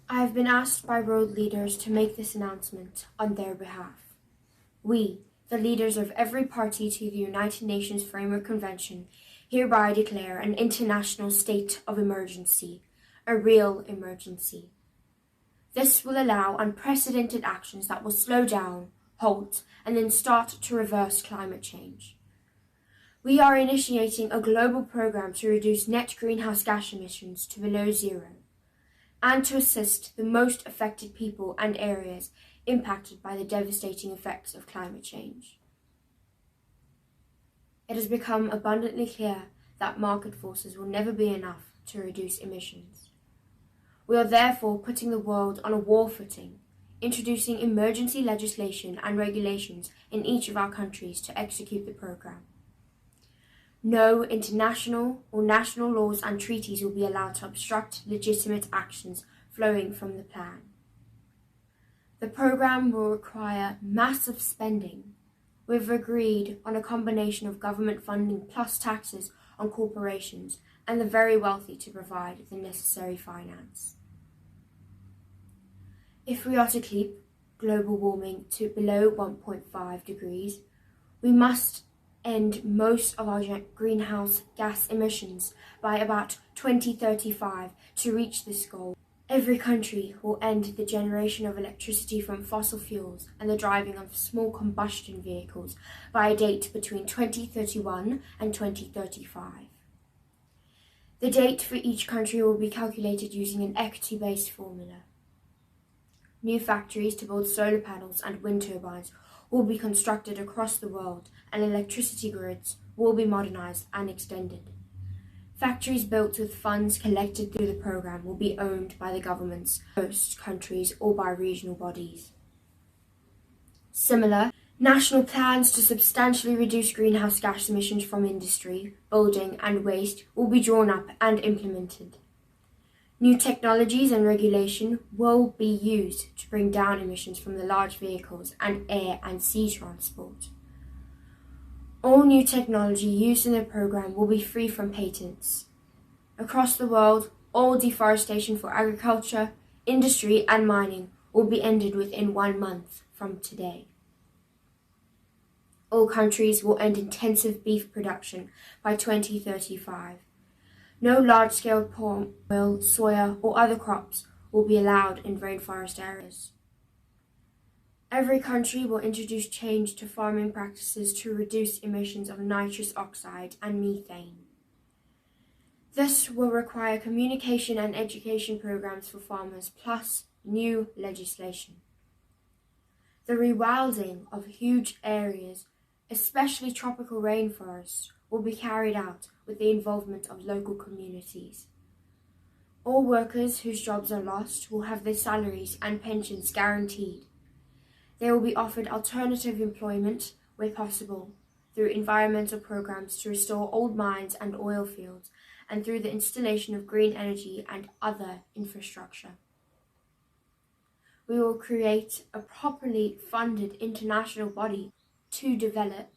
I have been asked by world leaders to make this announcement on their behalf. We, the leaders of every party to the United Nations Framework Convention, hereby declare an international state of emergency, a real emergency. This will allow unprecedented actions that will slow down, halt, and then start to reverse climate change. We are initiating a global program to reduce net greenhouse gas emissions to below zero, and to assist the most affected people and areas impacted by the devastating effects of climate change. It has become abundantly clear that market forces will never be enough to reduce emissions. We are therefore putting the world on a war footing, introducing emergency legislation and regulations in each of our countries to execute the program. No international or national laws and treaties will be allowed to obstruct legitimate actions flowing from the plan. The program will require massive spending. We've agreed on a combination of government funding plus taxes on corporations and the very wealthy to provide the necessary finance. If we are to keep global warming to below 1.5 degrees, we must end most of our greenhouse gas emissions by about 2035 to reach this goal. Every country will end the generation of electricity from fossil fuels and the driving of small combustion vehicles by a date between 2031 and 2035. The date for each country will be calculated using an equity-based formula. New factories to build solar panels and wind turbines will be constructed across the world, and electricity grids will be modernized and extended. Factories built with funds collected through the program will be owned by the governments, host countries, or by regional bodies. Similar, national plans to substantially reduce greenhouse gas emissions from industry, building, and waste will be drawn up and implemented. New technologies and regulation will be used to bring down emissions from the large vehicles and air and sea transport. All new technology used in the program will be free from patents. Across the world, all deforestation for agriculture, industry, and mining will be ended within 1 month from today. All countries will end intensive beef production by 2035. No large-scale palm oil, soya, or other crops will be allowed in rainforest areas. Every country will introduce change to farming practices to reduce emissions of nitrous oxide and methane. This will require communication and education programs for farmers, plus new legislation. The rewilding of huge areas, especially tropical rainforests, will be carried out with the involvement of local communities. All workers whose jobs are lost will have their salaries and pensions guaranteed. They will be offered alternative employment where possible, through environmental programs to restore old mines and oil fields, and through the installation of green energy and other infrastructure. We will create a properly funded international body to develop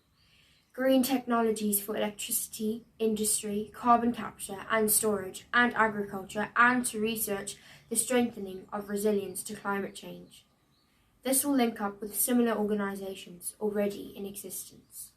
green technologies for electricity, industry, carbon capture and storage, and agriculture, and to research the strengthening of resilience to climate change. This will link up with similar organisations already in existence.